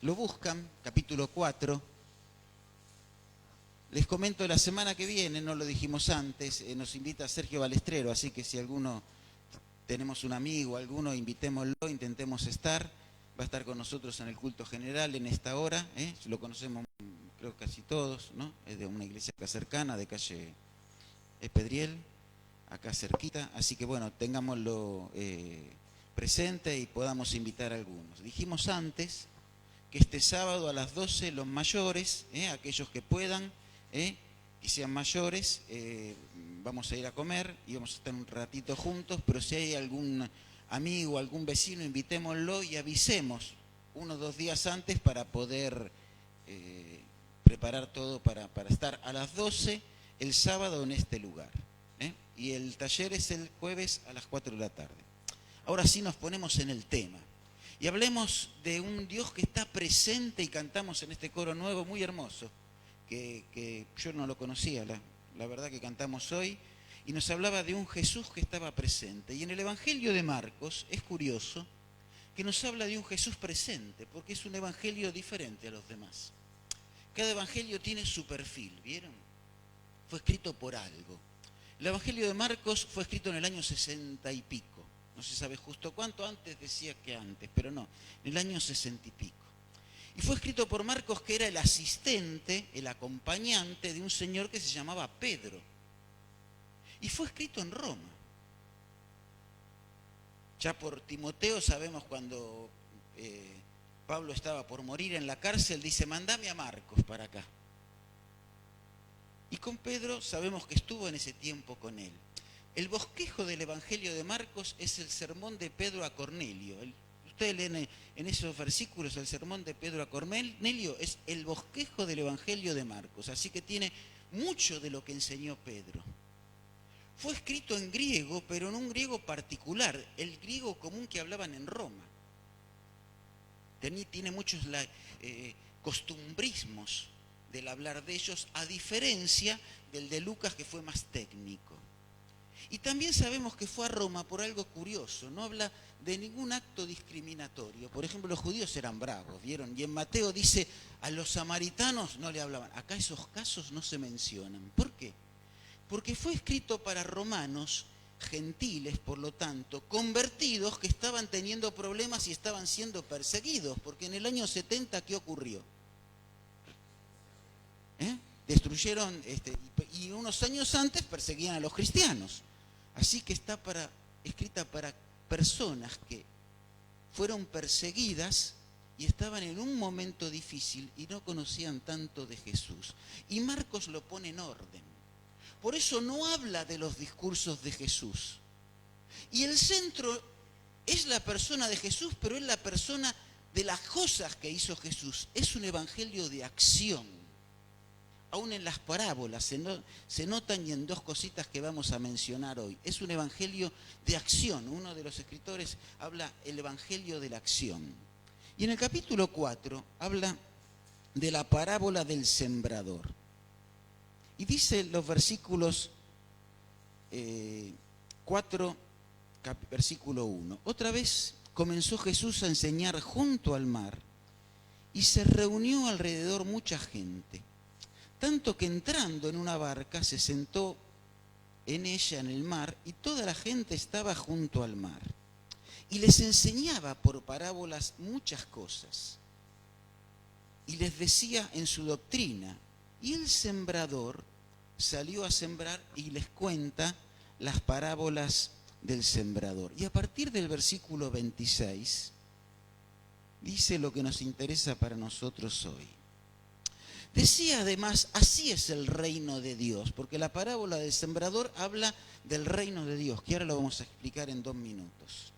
lo buscan, capítulo 4. Les comento, la semana que viene, no lo dijimos antes, nos invita Sergio Balestrero, así que si tenemos un amigo, alguno, invitémoslo, intentemos estar. Va a estar con nosotros en el culto general en esta hora, lo conocemos creo casi todos, ¿no? Es de una iglesia acá cercana, de calle Pedriel, acá cerquita, así que bueno, tengámoslo presente y podamos invitar a algunos. Dijimos antes que este sábado a las 12 los mayores, aquellos que puedan, que sean mayores, vamos a ir a comer y vamos a estar un ratito juntos, pero si hay algún amigo, algún vecino, invitémoslo y avisemos 1 o 2 días antes para poder preparar todo para estar a las 12 el sábado en este lugar. Y el taller es el jueves a las 4 de la tarde. Ahora sí nos ponemos en el tema. Y hablemos de un Dios que está presente y cantamos en este coro nuevo muy hermoso, que yo no lo conocía, la verdad que cantamos hoy, y nos hablaba de un Jesús que estaba presente. Y en el Evangelio de Marcos es curioso que nos habla de un Jesús presente, porque es un evangelio diferente a los demás. Cada evangelio tiene su perfil, ¿vieron? Fue escrito por algo. El Evangelio de Marcos fue escrito en el año 60 y pico. No se sabe justo cuánto, antes decía que antes, pero no, en el año 60 y pico. Y fue escrito por Marcos, que era el asistente, el acompañante de un señor que se llamaba Pedro. Y fue escrito en Roma. Ya por Timoteo sabemos cuando Pablo estaba por morir en la cárcel, dice, mandame a Marcos para acá. Y con Pedro sabemos que estuvo en ese tiempo con él. El bosquejo del Evangelio de Marcos es el sermón de Pedro a Cornelio. Ustedes leen en esos versículos el sermón de Pedro a Cornelio, es el bosquejo del Evangelio de Marcos. Así que tiene mucho de lo que enseñó Pedro. Fue escrito en griego, pero en un griego particular, el griego común que hablaban en Roma. Tiene muchos costumbrismos del hablar de ellos, a diferencia del de Lucas, que fue más técnico. Y también sabemos que fue a Roma por algo curioso, no habla de ningún acto discriminatorio. Por ejemplo, los judíos eran bravos, ¿vieron? Y en Mateo dice, a los samaritanos no le hablaban. Acá esos casos no se mencionan. ¿Por qué? Porque fue escrito para romanos gentiles, por lo tanto, convertidos que estaban teniendo problemas y estaban siendo perseguidos. Porque en el año 70, ¿qué ocurrió? Destruyeron, y unos años antes perseguían a los cristianos. Así que está escrita para personas que fueron perseguidas y estaban en un momento difícil y no conocían tanto de Jesús. Y Marcos lo pone en orden. Por eso no habla de los discursos de Jesús. Y el centro es la persona de Jesús, pero es la persona de las cosas que hizo Jesús. Es un evangelio de acción. Aún en las parábolas se notan, y en 2 cositas que vamos a mencionar hoy. Es un evangelio de acción. Uno de los escritores habla el evangelio de la acción. Y en el capítulo 4 habla de la parábola del sembrador. Y dice los versículos 4, versículo 1. Otra vez comenzó Jesús a enseñar junto al mar y se reunió alrededor mucha gente. Tanto que entrando en una barca se sentó en ella en el mar y toda la gente estaba junto al mar. Y les enseñaba por parábolas muchas cosas. Y les decía en su doctrina, y el sembrador salió a sembrar y les cuenta las parábolas del sembrador. Y a partir del versículo 26 dice lo que nos interesa para nosotros hoy. Decía además, así es el reino de Dios, porque la parábola del sembrador habla del reino de Dios, que ahora lo vamos a explicar en 2 minutos.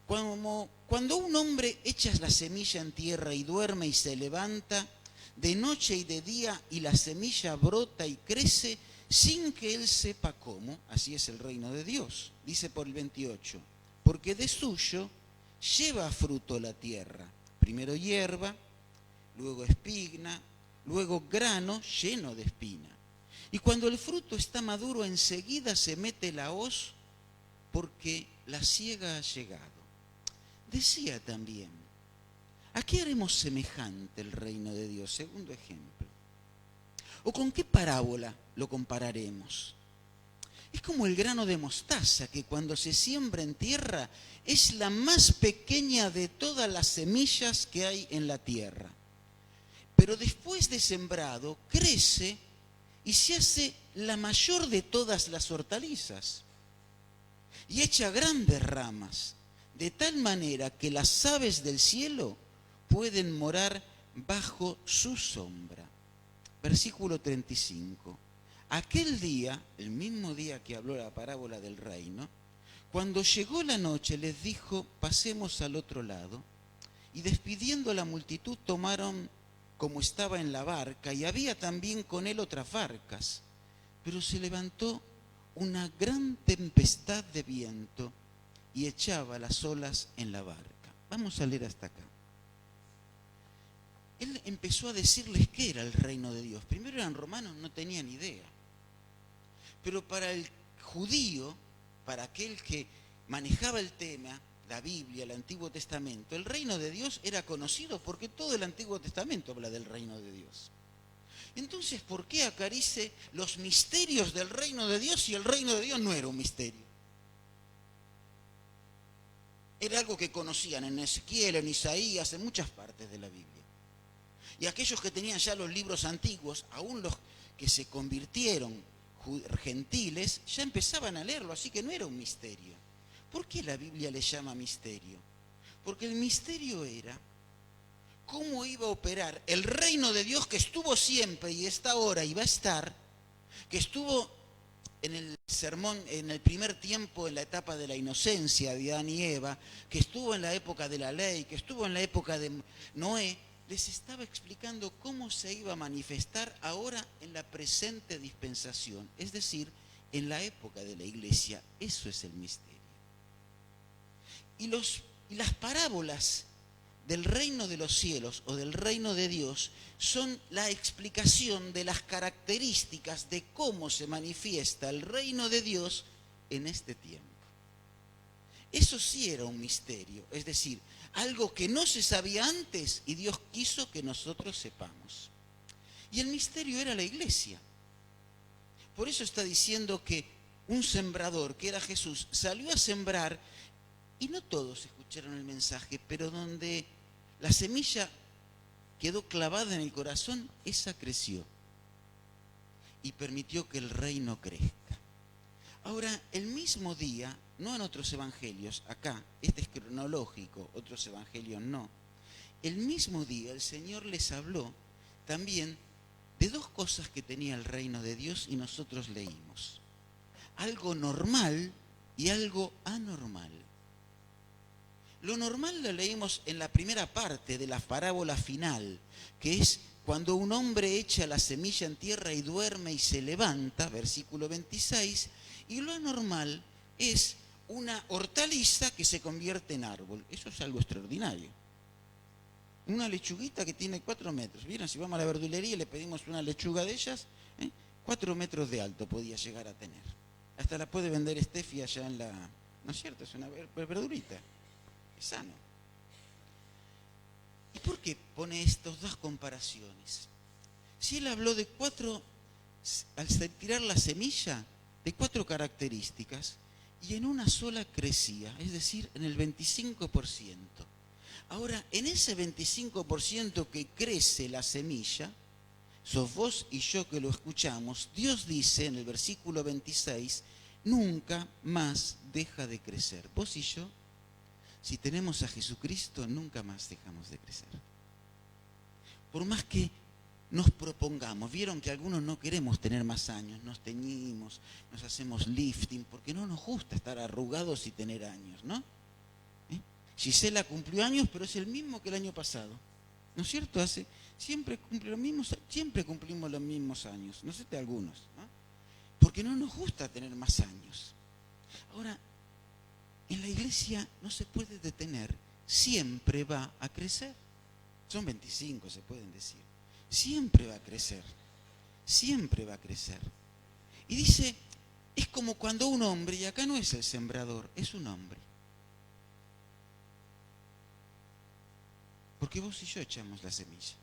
Cuando un hombre echa la semilla en tierra y duerme y se levanta de noche y de día y la semilla brota y crece sin que él sepa cómo, así es el reino de Dios. Dice por el 28, porque de suyo lleva fruto la tierra, primero hierba, luego espigna, luego grano lleno de espina. Y cuando el fruto está maduro, enseguida se mete la hoz, porque la siega ha llegado. Decía también, ¿A qué haremos semejante el reino de Dios? Segundo ejemplo. ¿O con qué parábola lo compararemos? Es como el grano de mostaza que cuando se siembra en tierra es la más pequeña de todas las semillas que hay en la tierra. Pero después de sembrado crece y se hace la mayor de todas las hortalizas y echa grandes ramas, de tal manera que las aves del cielo pueden morar bajo su sombra. Versículo 35. Aquel día, el mismo día que habló la parábola del reino, cuando llegó la noche les dijo, pasemos al otro lado, y despidiendo a la multitud tomaron como estaba en la barca, y había también con él otras barcas, pero se levantó una gran tempestad de viento y echaba las olas en la barca. Vamos a leer hasta acá. Él empezó a decirles qué era el reino de Dios. Primero eran romanos, no tenían idea. Pero para el judío, para aquel que manejaba el tema, la Biblia, el Antiguo Testamento, el reino de Dios era conocido porque todo el Antiguo Testamento habla del reino de Dios. Entonces, ¿por qué acarice los misterios del reino de Dios si el reino de Dios no era un misterio? Era algo que conocían en Ezequiel, en Isaías, en muchas partes de la Biblia. Y aquellos que tenían ya los libros antiguos, aún los que se convirtieron gentiles, ya empezaban a leerlo, así que no era un misterio. ¿Por qué la Biblia le llama misterio? Porque el misterio era cómo iba a operar el reino de Dios que estuvo siempre y está ahora y va a estar, que estuvo en el sermón, en el primer tiempo, en la etapa de la inocencia de Adán y Eva, que estuvo en la época de la ley, que estuvo en la época de Noé, les estaba explicando cómo se iba a manifestar ahora en la presente dispensación, es decir, en la época de la iglesia. Eso es el misterio. Y las parábolas del reino de los cielos o del reino de Dios son la explicación de las características de cómo se manifiesta el reino de Dios en este tiempo. Eso sí era un misterio, es decir, algo que no se sabía antes y Dios quiso que nosotros sepamos. Y el misterio era la iglesia. Por eso está diciendo que un sembrador, que era Jesús, salió a sembrar y no todos escucharon el mensaje, pero donde la semilla quedó clavada en el corazón, esa creció y permitió que el reino crezca. Ahora, el mismo día, no en otros evangelios, acá, este es cronológico, otros evangelios no, el mismo día el Señor les habló también de dos cosas que tenía el reino de Dios y nosotros leímos. Algo normal y algo anormal. Lo normal lo leímos en la primera parte de la parábola final, que es cuando un hombre echa la semilla en tierra y duerme y se levanta, versículo 26, y lo anormal es una hortaliza que se convierte en árbol. Eso es algo extraordinario. Una lechuguita que tiene 4 metros. ¿Vieron? Si vamos a la verdulería y le pedimos una lechuga de ellas, 4 metros de alto podía llegar a tener. Hasta la puede vender Steffi allá en la... ¿No es cierto? Es una verdurita. Es sano. ¿Y por qué pone estas dos comparaciones? Si él habló de 4, al tirar la semilla, de 4 características, y en una sola crecía, es decir, en el 25%. Ahora, en ese 25% que crece la semilla, sos vos y yo que lo escuchamos, Dios dice en el versículo 26, nunca más deja de crecer. Vos y yo, si tenemos a Jesucristo, nunca más dejamos de crecer. Por más que nos propongamos, vieron que algunos no queremos tener más años, nos teñimos, nos hacemos lifting, porque no nos gusta estar arrugados y tener años, ¿no? Gisela cumplió años, pero es el mismo que el año pasado, ¿no es cierto? Siempre cumplimos los mismos años, no sé de algunos, ¿no? Porque no nos gusta tener más años. Ahora, en la iglesia no se puede detener, siempre va a crecer. Son 25, se pueden decir. Siempre va a crecer, siempre va a crecer. Y dice, es como cuando un hombre, y acá no es el sembrador, es un hombre. Porque vos y yo echamos la semilla.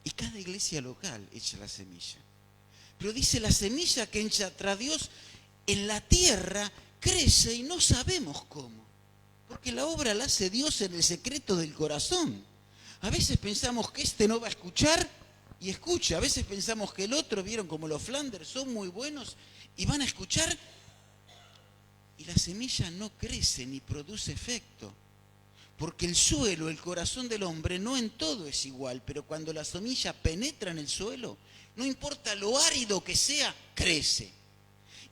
Y cada iglesia local echa la semilla. Pero dice, la semilla que echa Dios en la tierra crece y no sabemos cómo. Porque la obra la hace Dios en el secreto del corazón. A veces pensamos que este no va a escuchar y escucha. A veces pensamos que el otro, vieron como los Flanders, son muy buenos y van a escuchar. Y la semilla no crece ni produce efecto. Porque el suelo, el corazón del hombre, no en todo es igual. Pero cuando la semilla penetra en el suelo, no importa lo árido que sea, crece.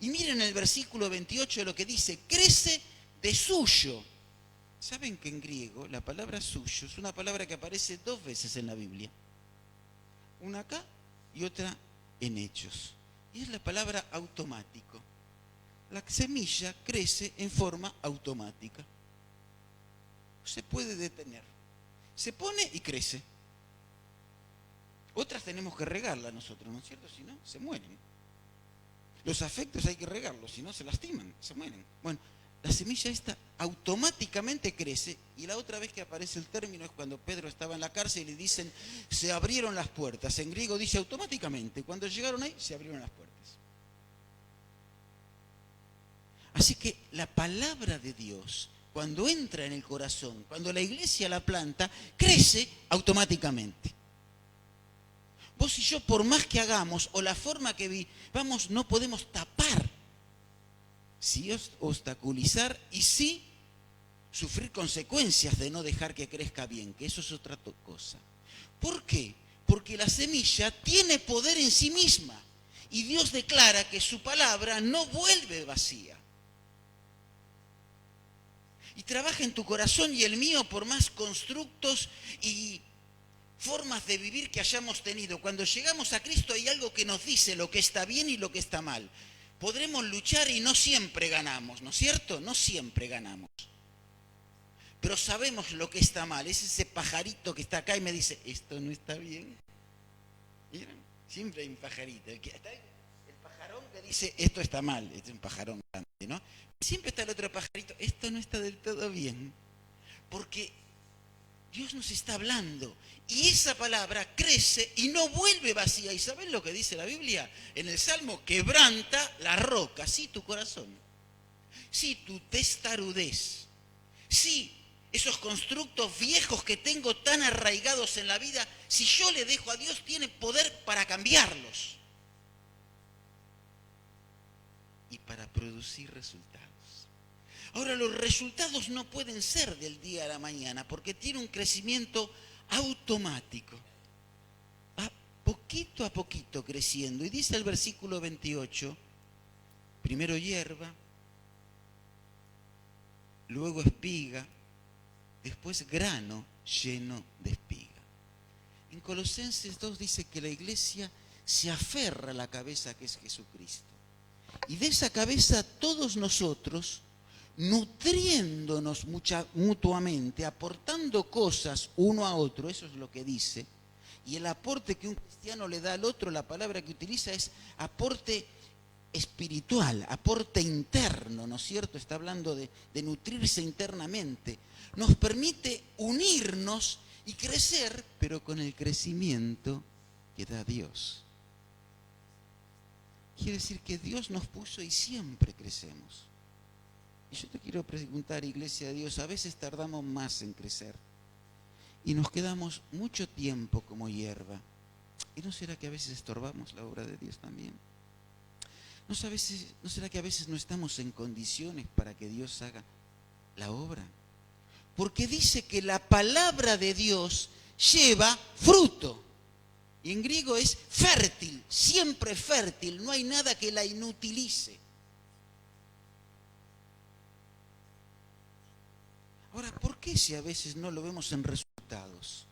Y miren el versículo 28 de lo que dice, crece de suyo. ¿Saben que en griego la palabra suyo es una palabra que aparece 2 veces en la Biblia? Una acá y otra en Hechos. Y es la palabra automático. La semilla crece en forma automática. No se puede detener. Se pone y crece. Otras tenemos que regarla nosotros, ¿no es cierto? Si no, se mueren. Los afectos hay que regarlos, si no se lastiman, se mueren. Bueno, la semilla esta automáticamente crece, y la otra vez que aparece el término es cuando Pedro estaba en la cárcel y le dicen, se abrieron las puertas. En griego dice automáticamente, cuando llegaron ahí, se abrieron las puertas. Así que la palabra de Dios, cuando entra en el corazón, cuando la iglesia la planta, crece automáticamente. Vos y yo, por más que hagamos, o la forma que vivamos, no podemos tapar, sí obstaculizar y sí sufrir consecuencias de no dejar que crezca bien, que eso es otra cosa. ¿Por qué? Porque la semilla tiene poder en sí misma y Dios declara que su palabra no vuelve vacía. Y trabaja en tu corazón y el mío por más constructos y formas de vivir que hayamos tenido. Cuando llegamos a Cristo hay algo que nos dice lo que está bien y lo que está mal. Podremos luchar y no siempre ganamos, ¿no es cierto? No siempre ganamos. Pero sabemos lo que está mal. Es ese pajarito que está acá y me dice, esto no está bien. ¿Miren? Siempre hay un pajarito. El pajarón que dice, esto está mal. Este es un pajarón grande, ¿no? Siempre está el otro pajarito, esto no está del todo bien. Porque Dios nos está hablando y esa palabra crece y no vuelve vacía. ¿Y saben lo que dice la Biblia? En el Salmo, quebranta la roca, sí, tu corazón, sí, tu testarudez, sí, esos constructos viejos que tengo tan arraigados en la vida, si yo le dejo a Dios, tiene poder para cambiarlos y para producir resultados. Ahora, los resultados no pueden ser del día a la mañana porque tiene un crecimiento automático. Va poquito a poquito creciendo. Y dice el versículo 28, primero hierba, luego espiga, después grano lleno de espiga. En Colosenses 2 dice que la iglesia se aferra a la cabeza que es Jesucristo. Y de esa cabeza todos nosotros, nutriéndonos mutuamente, aportando cosas uno a otro, eso es lo que dice, y el aporte que un cristiano le da al otro, la palabra que utiliza es aporte espiritual, aporte interno, ¿no es cierto? Está hablando de nutrirse internamente, nos permite unirnos y crecer, pero con el crecimiento que da Dios. Quiere decir que Dios nos puso y siempre crecemos. Y yo te quiero preguntar, iglesia de Dios, a veces tardamos más en crecer y nos quedamos mucho tiempo como hierba. ¿Y no será que a veces estorbamos la obra de Dios también? ¿No será que a veces no estamos en condiciones para que Dios haga la obra? Porque dice que la palabra de Dios lleva fruto. Y en griego es fértil, siempre fértil, no hay nada que la inutilice. Ahora, ¿por qué si a veces no lo vemos en resultados?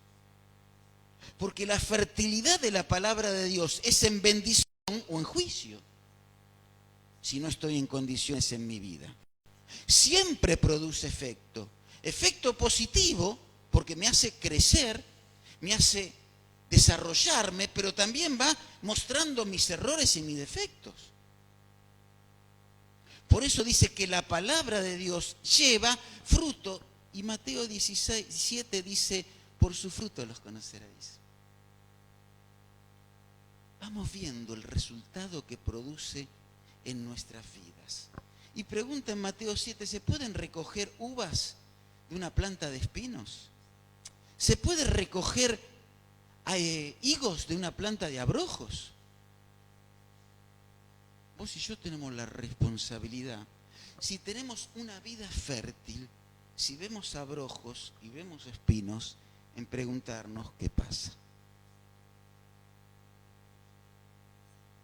Porque la fertilidad de la palabra de Dios es en bendición o en juicio, si no estoy en condiciones en mi vida. Siempre produce efecto. Efecto positivo, porque me hace crecer, me hace desarrollarme, pero también va mostrando mis errores y mis defectos. Por eso dice que la palabra de Dios lleva fruto Y Mateo 17 dice, por su fruto los conoceréis. Vamos viendo el resultado que produce en nuestras vidas. Y pregunta en Mateo 7, ¿se pueden recoger uvas de una planta de espinos? ¿Se puede recoger higos de una planta de abrojos? Vos y yo tenemos la responsabilidad, si tenemos una vida fértil, si vemos abrojos y vemos espinos, en preguntarnos qué pasa.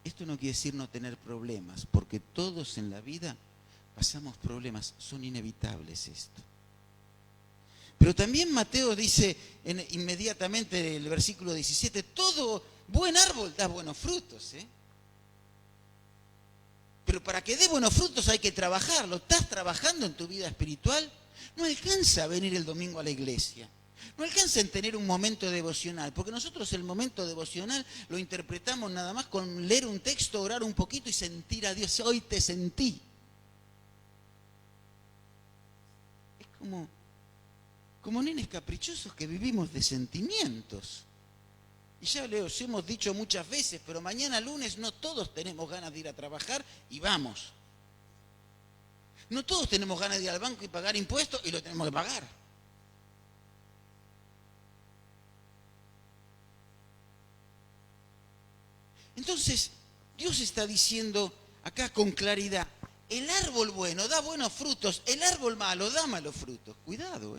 Esto no quiere decir no tener problemas, porque todos en la vida pasamos problemas, son inevitables esto. Pero también Mateo dice inmediatamente en el versículo 17, todo buen árbol da buenos frutos, Pero para que dé buenos frutos hay que trabajarlo. ¿Estás trabajando en tu vida espiritual? No alcanza a venir el domingo a la iglesia. No alcanza en tener un momento devocional, porque nosotros el momento devocional lo interpretamos nada más con leer un texto, orar un poquito y sentir a Dios. Hoy te sentí. Es como nenes caprichosos que vivimos de sentimientos. Y ya os hemos dicho muchas veces, pero mañana lunes no todos tenemos ganas de ir a trabajar y vamos. No todos tenemos ganas de ir al banco y pagar impuestos y lo tenemos que pagar. Entonces, Dios está diciendo acá con claridad, el árbol bueno da buenos frutos, el árbol malo da malos frutos. Cuidado,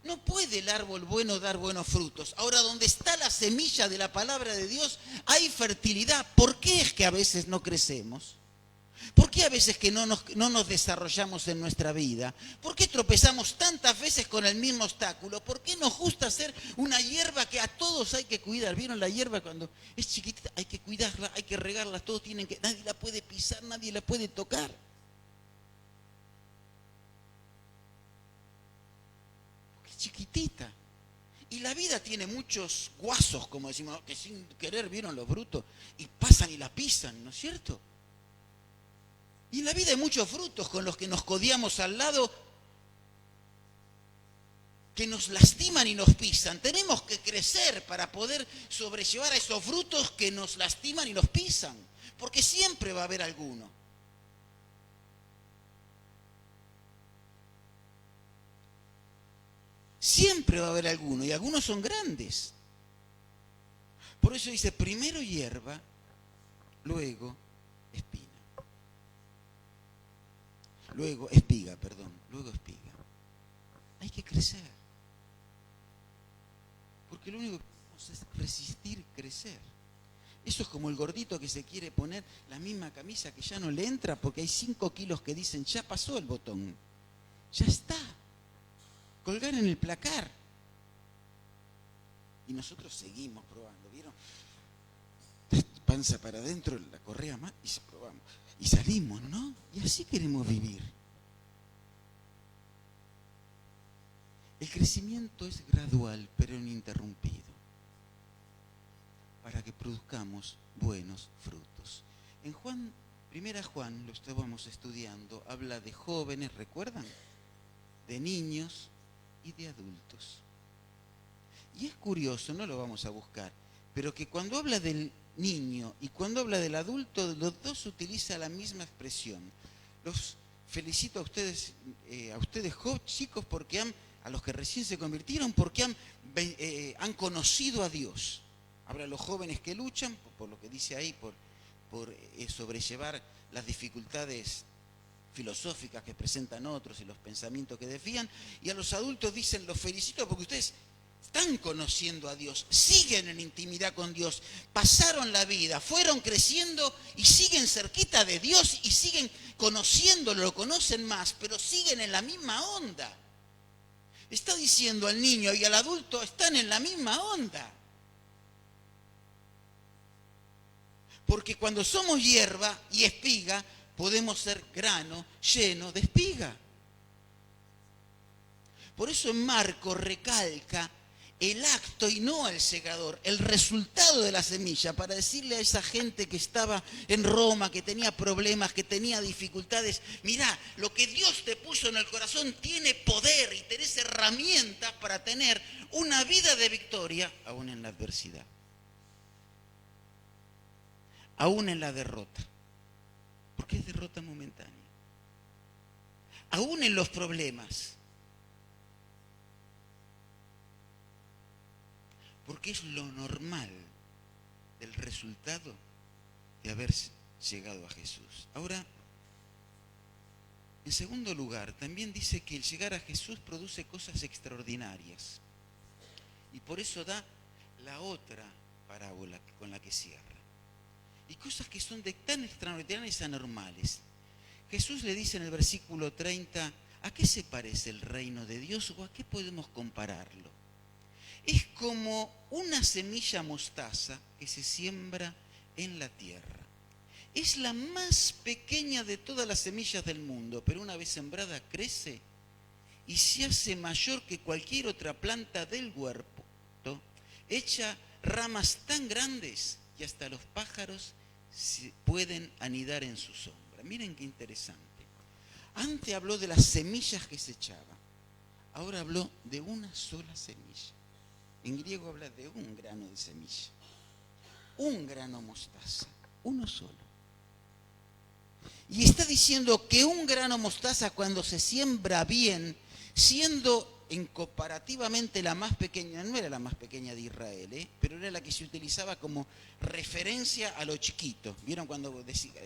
No puede el árbol bueno dar buenos frutos. Ahora, donde está la semilla de la palabra de Dios, hay fertilidad. ¿Por qué es que a veces no crecemos? ¿Por qué a veces que no nos desarrollamos en nuestra vida? ¿Por qué tropezamos tantas veces con el mismo obstáculo? ¿Por qué nos gusta ser una hierba que a todos hay que cuidar? ¿Vieron la hierba cuando es chiquitita? Hay que cuidarla, hay que regarla, todos tienen que... Nadie la puede pisar, nadie la puede tocar. Chiquitita. Y la vida tiene muchos guasos, como decimos, que sin querer vieron los brutos y pasan y la pisan, ¿no es cierto? Y en la vida hay muchos frutos con los que nos codiamos al lado, que nos lastiman y nos pisan. Tenemos que crecer para poder sobrellevar a esos frutos que nos lastiman y nos pisan, porque siempre va a haber alguno. Siempre va a haber alguno, y algunos son grandes. Por eso dice, primero hierba, luego espina. Luego espiga. Hay que crecer. Porque lo único que podemos es resistir crecer. Eso es como el gordito que se quiere poner la misma camisa que ya no le entra porque hay 5 kilos que dicen, ya pasó el botón. Ya está. Colgar en el placar. Y nosotros seguimos probando, ¿vieron? Panza para adentro, la correa más y probamos. Y salimos, ¿no? Y así queremos vivir. El crecimiento es gradual, pero ininterrumpido, para que produzcamos buenos frutos. En Primera Juan, lo estábamos estudiando, habla de jóvenes, ¿recuerdan? De niños y de adultos. Y es curioso, no lo vamos a buscar, pero que cuando habla del niño y cuando habla del adulto, los dos utiliza la misma expresión. Los felicito a ustedes chicos, porque a los que recién se convirtieron, porque han conocido a Dios. Habla a los jóvenes que luchan, por lo que dice ahí, por sobrellevar las dificultades filosóficas que presentan otros y los pensamientos que desvían, y a los adultos dicen, los felicito porque ustedes están conociendo a Dios, siguen en intimidad con Dios, pasaron la vida, fueron creciendo y siguen cerquita de Dios y siguen conociéndolo, lo conocen más, pero siguen en la misma onda. Está diciendo al niño y al adulto, están en la misma onda. Porque cuando somos hierba y espiga, podemos ser grano lleno de espiga. Por eso en Marcos recalca el acto y no al segador, el resultado de la semilla, para decirle a esa gente que estaba en Roma, que tenía problemas, que tenía dificultades, mirá, lo que Dios te puso en el corazón tiene poder y tenés herramientas para tener una vida de victoria, aún en la adversidad, aún en la derrota, porque es derrota momentánea, aún en los problemas. Porque es lo normal del resultado de haber llegado a Jesús. Ahora, en segundo lugar, también dice que el llegar a Jesús produce cosas extraordinarias. Y por eso da la otra parábola con la que cierra. Y cosas que son de tan extraordinarias y anormales. Jesús le dice en el versículo 30, ¿a qué se parece el reino de Dios o a qué podemos compararlo? Es como una semilla mostaza que se siembra en la tierra. Es la más pequeña de todas las semillas del mundo, pero una vez sembrada crece y se hace mayor que cualquier otra planta del huerto. Echa ramas tan grandes que hasta los pájaros pueden anidar en su sombra. Miren qué interesante. Antes habló de las semillas que se echaban. Ahora habló de una sola semilla. En griego habla de un grano de semilla, un grano mostaza, uno solo. Y está diciendo que un grano mostaza cuando se siembra bien, siendo en comparativamente la más pequeña, no era la más pequeña de Israel, pero era la que se utilizaba como referencia a lo chiquito. ¿Vieron cuando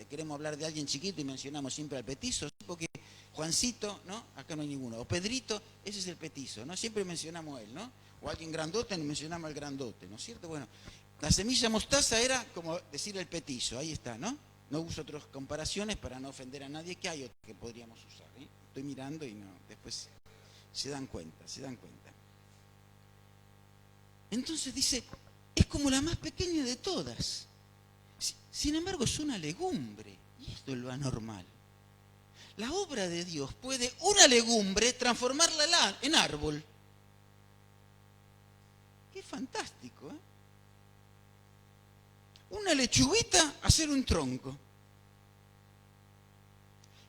queremos hablar de alguien chiquito y mencionamos siempre al petizo? Porque Juancito, ¿no? Acá no hay ninguno. O Pedrito, ese es el petizo, ¿no? Siempre mencionamos a él, ¿no? O alguien grandote, mencionamos al grandote, ¿no es cierto? Bueno, la semilla mostaza era como decir el petizo, ahí está, ¿no? No uso otras comparaciones para no ofender a nadie, que hay otras que podríamos usar, ¿eh? Estoy mirando y no, después se dan cuenta. Entonces dice, es como la más pequeña de todas. Sin embargo, es una legumbre, y esto es lo anormal. La obra de Dios puede una legumbre transformarla en árbol. Qué fantástico, ¿eh? Una lechuguita hacer un tronco.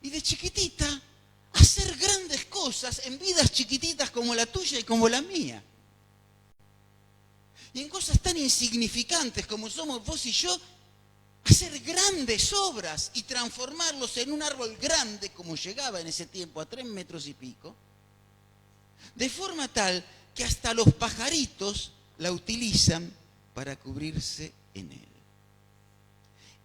Y de chiquitita hacer grandes cosas en vidas chiquititas como la tuya y como la mía. Y en cosas tan insignificantes como somos vos y yo, hacer grandes obras y transformarlos en un árbol grande como llegaba en ese tiempo a 3 metros y pico, de forma tal que hasta los pajaritos la utilizan para cubrirse en él.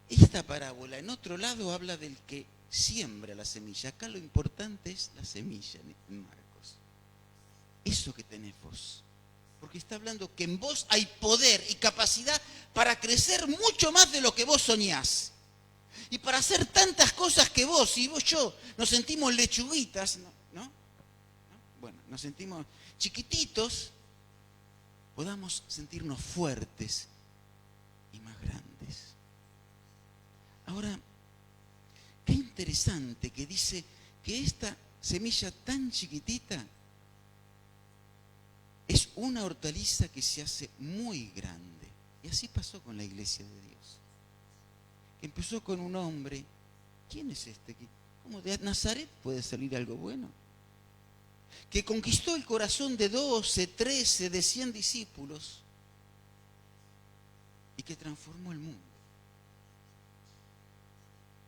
Esta parábola, en otro lado, habla del que siembra la semilla. Acá lo importante es la semilla, en Marcos. Eso que tenés vos. Porque está hablando que en vos hay poder y capacidad para crecer mucho más de lo que vos soñás. Y para hacer tantas cosas que vos y yo nos sentimos lechuguitas, ¿no? Bueno, nos sentimos chiquititos, podamos sentirnos fuertes y más grandes. Ahora, qué interesante que dice que esta semilla tan chiquitita es una hortaliza que se hace muy grande. Y así pasó con la iglesia de Dios. Que empezó con un hombre. ¿Quién es este? ¿Cómo de Nazaret puede salir algo bueno? Que conquistó el corazón de 12, 13, de 100 discípulos y que transformó el mundo.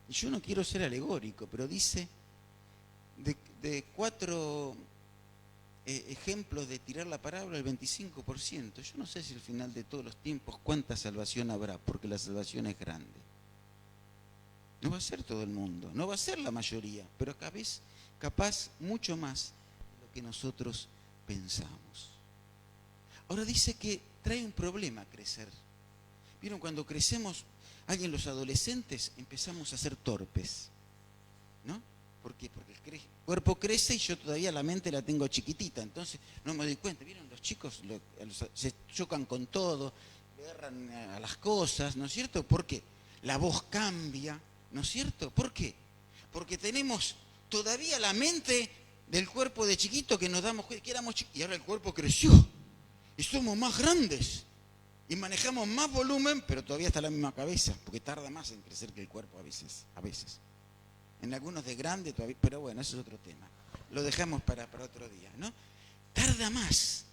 Y yo no quiero ser alegórico, pero dice de 4 ejemplos de tirar la parábola, el 25%. Yo no sé si al final de todos los tiempos cuánta salvación habrá, porque la salvación es grande. No va a ser todo el mundo, no va a ser la mayoría, pero capaz mucho más de lo que nosotros pensamos. Ahora dice que trae un problema crecer. ¿Vieron cuando crecemos? Alguien, los adolescentes, empezamos a ser torpes, ¿no? ¿Por qué? Porque el cuerpo crece y yo todavía la mente la tengo chiquitita, entonces no me doy cuenta. ¿Vieron? Los chicos se chocan con todo, le agarran a las cosas, ¿no es cierto? ¿Por qué? La voz cambia, ¿no es cierto? ¿Por qué? Porque tenemos todavía la mente del cuerpo de chiquito que nos damos cuenta que éramos chiquitos y ahora el cuerpo creció. y somos más grandes y manejamos más volumen, pero todavía está la misma cabeza, porque tarda más en crecer que el cuerpo a veces. En algunos de grande todavía, pero bueno, eso es otro tema. Lo dejamos para otro día, ¿no? Tarda más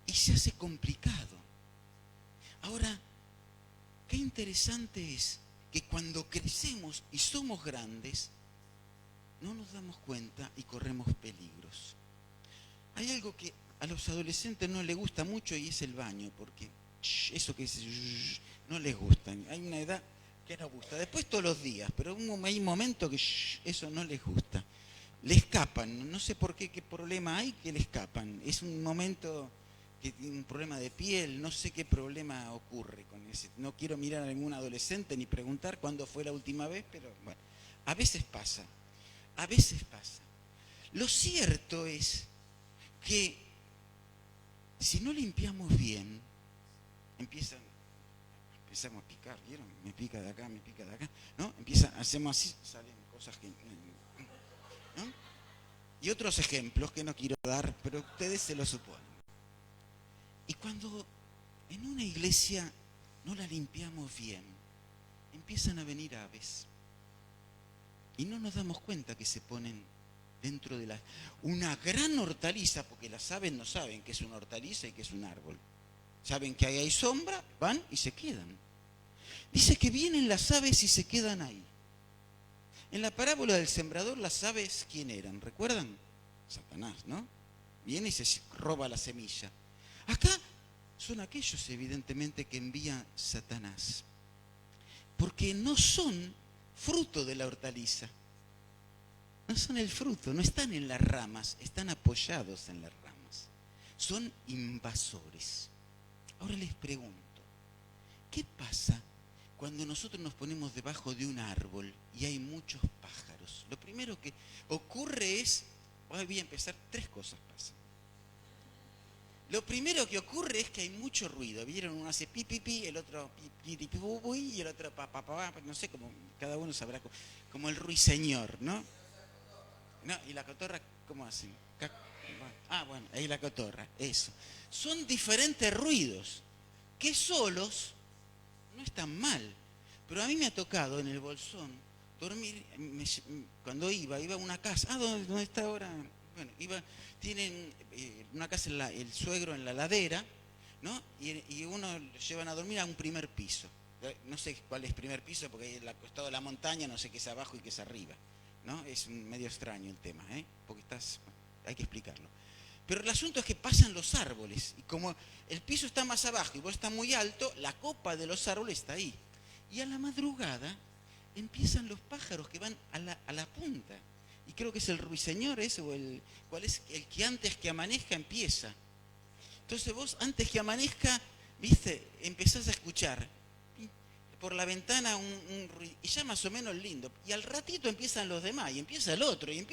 y se hace complicado. Ahora, qué interesante es que cuando crecemos y somos grandes, no nos damos cuenta y corremos peligros. Hay algo que a los adolescentes no les gusta mucho y es el baño, porque eso que no les gusta. Hay una edad que no gusta. Después todos los días, pero hay un momento que eso no les gusta. Le escapan, no sé por qué, qué problema hay que le escapan. Es un momento que tiene un problema de piel, no sé qué problema ocurre con ese. No quiero mirar a ningún adolescente ni preguntar cuándo fue la última vez, pero bueno, a veces pasa. A veces pasa. Lo cierto es que si no limpiamos bien, empezamos a picar, ¿vieron? Me pica de acá, ¿no? Hacemos así, salen cosas que... ¿no? Y otros ejemplos que no quiero dar, pero ustedes se lo suponen. Y cuando en una iglesia no la limpiamos bien, empiezan a venir aves. Y no nos damos cuenta que se ponen dentro de una gran hortaliza, porque las aves no saben que es una hortaliza y que es un árbol. Saben que ahí hay sombra, van y se quedan. Dice que vienen las aves y se quedan ahí. En la parábola del sembrador, las aves, ¿quién eran? ¿Recuerdan? Satanás, ¿no? Viene y se roba la semilla. Acá son aquellos, evidentemente, que envía Satanás. Porque no son fruto de la hortaliza. No son el fruto, no están en las ramas, están apoyados en las ramas. Son invasores. Ahora les pregunto, ¿qué pasa cuando nosotros nos ponemos debajo de un árbol y hay muchos pájaros? Lo primero que ocurre es, voy a empezar, 3 cosas pasan. Lo primero que ocurre es que hay mucho ruido. ¿Vieron? Uno hace pi, pi, pi, el otro pi, pi, pi, pi, y el otro pa, pa, pa, pa, no sé, como cada uno sabrá, como el ruiseñor, ¿no? No, y la cotorra, ¿cómo hacen? Ah, bueno, ahí la cotorra, eso. Son diferentes ruidos que solos no están mal. Pero a mí me ha tocado en el Bolsón dormir, cuando iba a una casa. Ah, ¿dónde está ahora? Bueno, tienen una casa, el suegro en la ladera, ¿no? Y uno lo llevan a dormir a un primer piso. No sé cuál es primer piso, porque hay al costado de la montaña, no sé qué es abajo y qué es arriba, ¿no? Es medio extraño el tema, ¿eh? Porque hay que explicarlo. Pero el asunto es que pasan los árboles, y como el piso está más abajo y vos estás muy alto, la copa de los árboles está ahí. Y a la madrugada empiezan los pájaros que van a la punta. Y creo que es el ruiseñor ese, ¿cuál es? El que antes que amanezca empieza. Entonces vos, antes que amanezca, viste, empezás a escuchar por la ventana un ruido, y ya más o menos lindo. Y al ratito empiezan los demás, y empieza el otro, y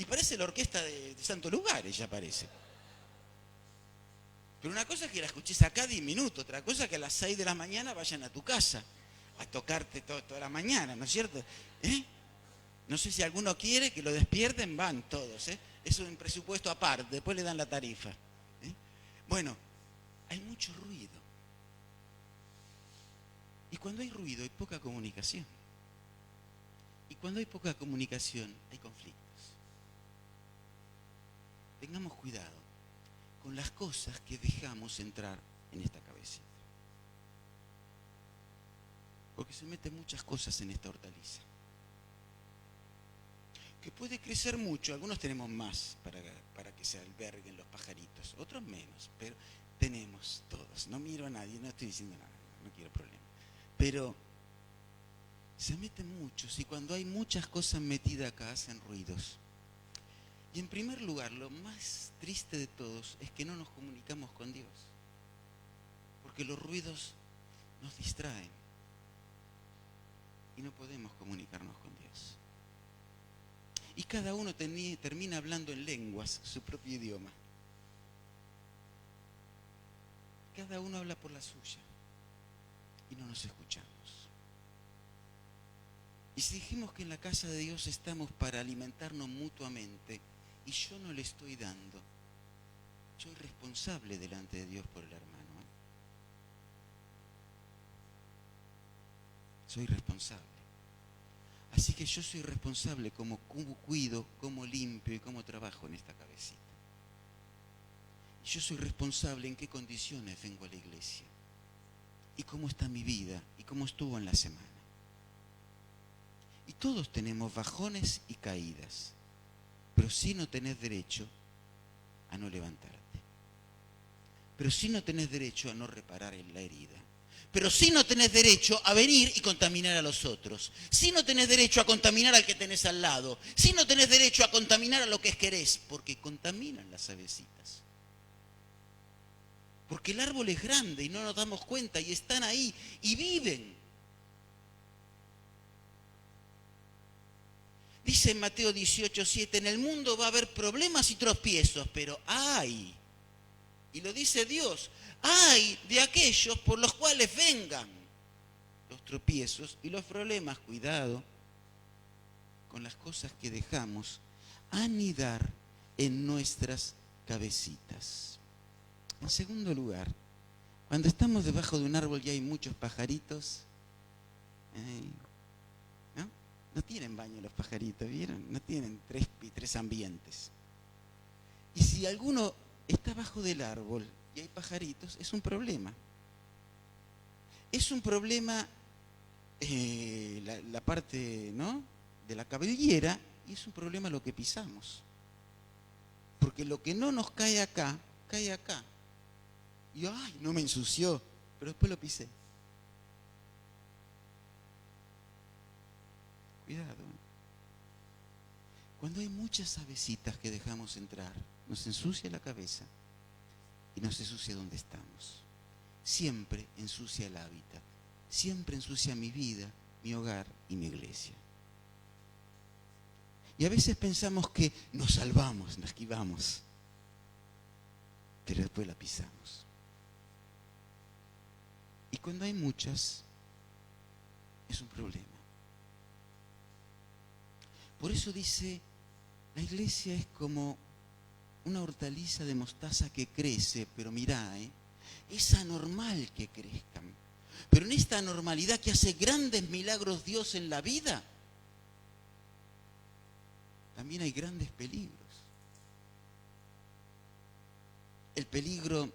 parece la orquesta de Santo Lugares, ya parece. Pero una cosa es que la escuches acá 10 minutos, otra cosa es que a las 6 de la mañana vayan a tu casa a tocarte toda la mañana, ¿no es cierto? No sé si alguno quiere que lo despierten, van todos, ¿eh? Es un presupuesto aparte, después le dan la tarifa. Bueno, hay mucho ruido. Y cuando hay ruido hay poca comunicación. Y cuando hay poca comunicación hay conflictos. Tengamos cuidado con las cosas que dejamos entrar en esta cabecita. Porque se meten muchas cosas en esta hortaliza. Que puede crecer mucho, algunos tenemos más para que se alberguen los pajaritos, otros menos, pero tenemos todos. No miro a nadie, no estoy diciendo nada, no quiero problema. Pero se meten muchos y cuando hay muchas cosas metidas acá hacen ruidos. Y en primer lugar, lo más triste de todos es que no nos comunicamos con Dios. Porque los ruidos nos distraen y no podemos comunicarnos con Dios. Y cada uno termina hablando en lenguas, su propio idioma. Cada uno habla por la suya y no nos escuchamos. Y si dijimos que en la casa de Dios estamos para alimentarnos mutuamente y yo no le estoy dando, soy responsable delante de Dios por el hermano. Soy responsable. Así que yo soy responsable cómo cuido, cómo limpio y cómo trabajo en esta cabecita. Y yo soy responsable en qué condiciones vengo a la iglesia. Y cómo está mi vida y cómo estuvo en la semana. Y todos tenemos bajones y caídas. Pero sí no tenés derecho a no levantarte. Pero sí no tenés derecho a no reparar en la herida. Pero sí no tenés derecho a venir y contaminar a los otros. Sí no tenés derecho a contaminar al que tenés al lado. Sí no tenés derecho a contaminar a lo que querés, porque contaminan las avecitas. Porque el árbol es grande y no nos damos cuenta y están ahí y viven. Dice en Mateo 18:7, en el mundo va a haber problemas y tropiezos, pero ¡ay! Y lo dice Dios, ¡ay de aquellos por los cuales vengan los tropiezos y los problemas! Cuidado con las cosas que dejamos anidar en nuestras cabecitas. En segundo lugar, cuando estamos debajo de un árbol y hay muchos pajaritos, ¿no? No tienen baño los pajaritos, ¿vieron? No tienen tres ambientes. Y si alguno está abajo del árbol y hay pajaritos, es un problema. Es un problema la parte, ¿no?, de la cabellera, y es un problema lo que pisamos. Porque lo que no nos cae acá, cae acá. Y ¡ay! No me ensució, pero después lo pisé. Cuidado. Cuando hay muchas avecitas que dejamos entrar, nos ensucia la cabeza y nos ensucia donde estamos. Siempre ensucia el hábitat, siempre ensucia mi vida, mi hogar y mi iglesia. Y a veces pensamos que nos salvamos, nos esquivamos, pero después la pisamos. Y cuando hay muchas, es un problema. Por eso dice, la iglesia es como una hortaliza de mostaza que crece, pero mirá, es anormal que crezcan. Pero en esta anormalidad que hace grandes milagros Dios en la vida, también hay grandes peligros. El peligro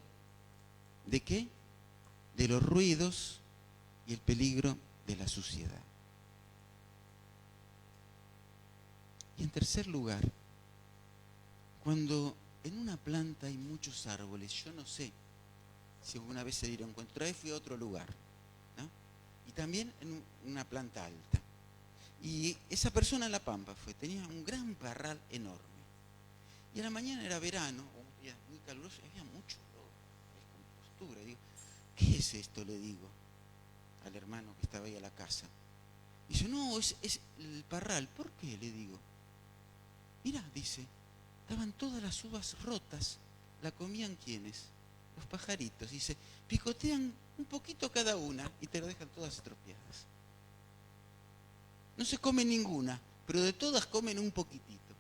¿de qué? De los ruidos y el peligro de la suciedad. Y en tercer lugar, cuando en una planta hay muchos árboles, yo no sé si alguna vez se dieron cuenta, otra vez fui a otro lugar, ¿no? Y también en una planta alta. Y esa persona en La Pampa tenía un gran parral enorme. Y a la mañana era verano, un día muy caluroso, y había mucho olor, descompostura. Digo, ¿qué es esto?, le digo al hermano que estaba ahí a la casa. Y dice, no, es el parral. ¿Por qué?, le digo. Mirá, dice, estaban todas las uvas rotas. ¿La comían quiénes? Los pajaritos. Dice, picotean un poquito cada una y te lo dejan todas estropeadas. No se come ninguna, pero de todas comen un poquitito.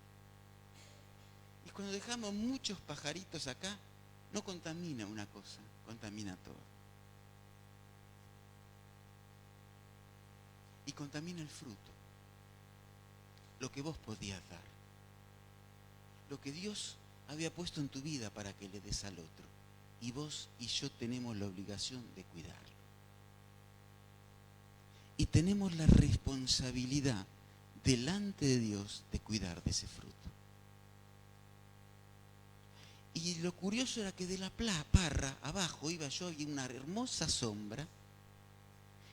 Y cuando dejamos muchos pajaritos acá, no contamina una cosa, contamina todo. Y contamina el fruto, lo que vos podías dar, lo que Dios había puesto en tu vida para que le des al otro. Y vos y yo tenemos la obligación de cuidarlo. Y tenemos la responsabilidad delante de Dios de cuidar de ese fruto. Y lo curioso era que de la parra abajo iba yo, había una hermosa sombra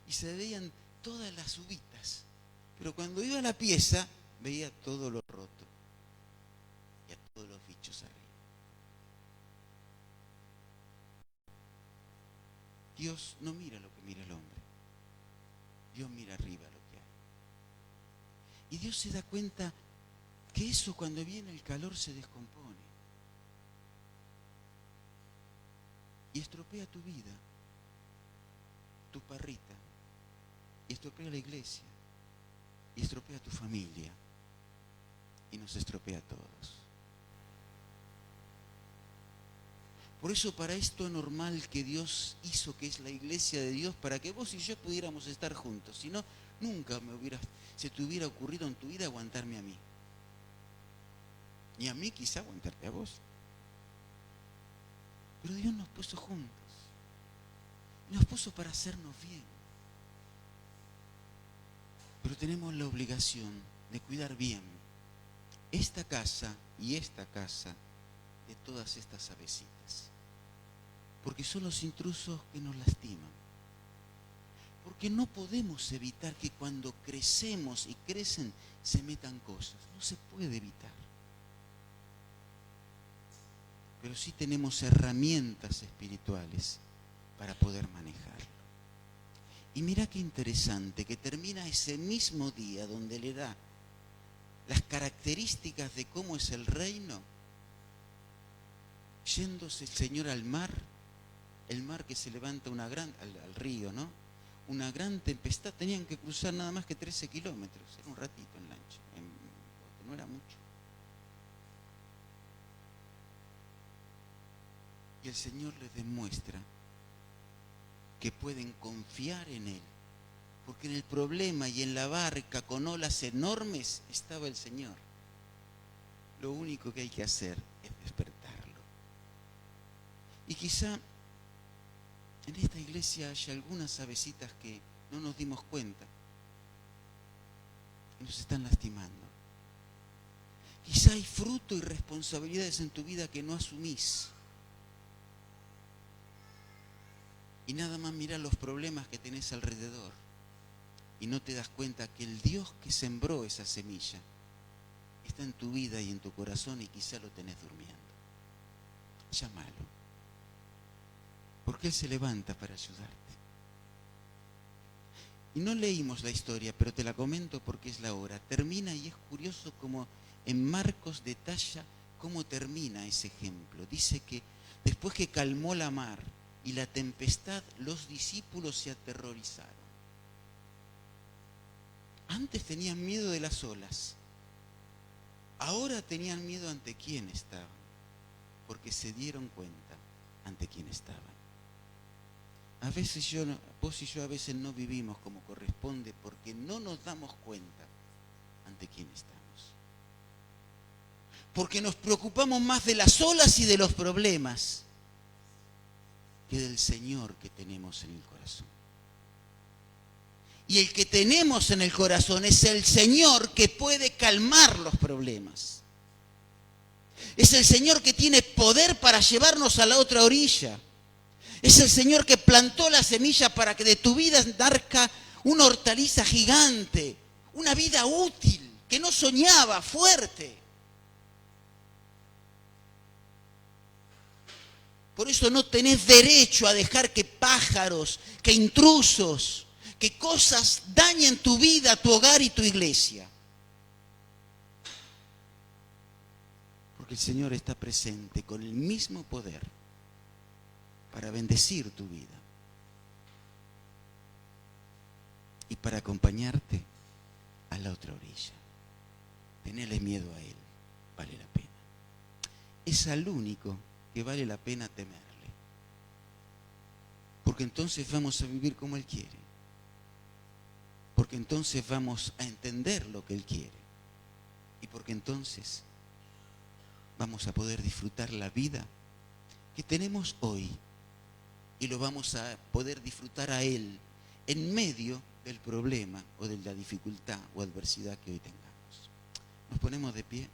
y se veían todas las uvitas. Pero cuando iba a la pieza veía todo lo roto y a todos los bichos arriba. Dios no mira lo que mira el hombre. Dios mira arriba lo que hay. Y Dios se da cuenta que eso, cuando viene el calor, se descompone. Y estropea tu vida, tu parrita, y estropea la iglesia, y estropea tu familia, y nos estropea a todos. Por eso para esto anormal que Dios hizo, que es la iglesia de Dios, para que vos y yo pudiéramos estar juntos. Si no, nunca se te hubiera ocurrido en tu vida aguantarme a mí. Ni a mí quizá aguantarte a vos. Pero Dios nos puso juntos. Nos puso para hacernos bien. Pero tenemos la obligación de cuidar bien esta casa y esta casa de todas estas avecitas. Porque son los intrusos que nos lastiman. Porque no podemos evitar que cuando crecemos y crecen se metan cosas. No se puede evitar. Pero sí tenemos herramientas espirituales para poder manejarlo. Y mira qué interesante que termina ese mismo día donde le da las características de cómo es el reino, yéndose el Señor al mar, el mar que se levanta al río, ¿no? Una gran tempestad, tenían que cruzar nada más que 13 kilómetros, era un ratito en lancha, no era mucho. Y el Señor les demuestra que pueden confiar en Él, porque en el problema y en la barca con olas enormes estaba el Señor. Lo único que hay que hacer es despertarlo. Y quizá en esta iglesia haya algunas avecitas que no nos dimos cuenta y nos están lastimando. Quizá hay fruto y responsabilidades en tu vida que no asumís. Y nada más mirá los problemas que tenés alrededor. Y no te das cuenta que el Dios que sembró esa semilla está en tu vida y en tu corazón y quizá lo tenés durmiendo. Llámalo. Porque Él se levanta para ayudarte. Y no leímos la historia, pero te la comento porque es la hora. Termina y es curioso como en Marcos detalla cómo termina ese ejemplo. Dice que después que calmó la mar y la tempestad, los discípulos se aterrorizaron. Antes tenían miedo de las olas. Ahora tenían miedo ante quién estaban, porque se dieron cuenta ante quién estaban. A veces vos y yo a veces no vivimos como corresponde porque no nos damos cuenta ante quién estamos. Porque nos preocupamos más de las olas y de los problemas que del Señor que tenemos en el corazón. Y el que tenemos en el corazón es el Señor que puede calmar los problemas. Es el Señor que tiene poder para llevarnos a la otra orilla. Es el Señor que plantó la semilla para que de tu vida nazca una hortaliza gigante, una vida útil, que no soñaba, fuerte. Por eso no tenés derecho a dejar que pájaros, que intrusos, que cosas dañen tu vida, tu hogar y tu iglesia. Porque el Señor está presente con el mismo poder para bendecir tu vida y para acompañarte a la otra orilla. Tenele miedo a Él, vale la pena. Es al único que vale la pena temerle, porque entonces vamos a vivir como Él quiere, porque entonces vamos a entender lo que Él quiere y porque entonces vamos a poder disfrutar la vida que tenemos hoy y lo vamos a poder disfrutar a Él en medio del problema o de la dificultad o adversidad que hoy tengamos. Nos ponemos de pie.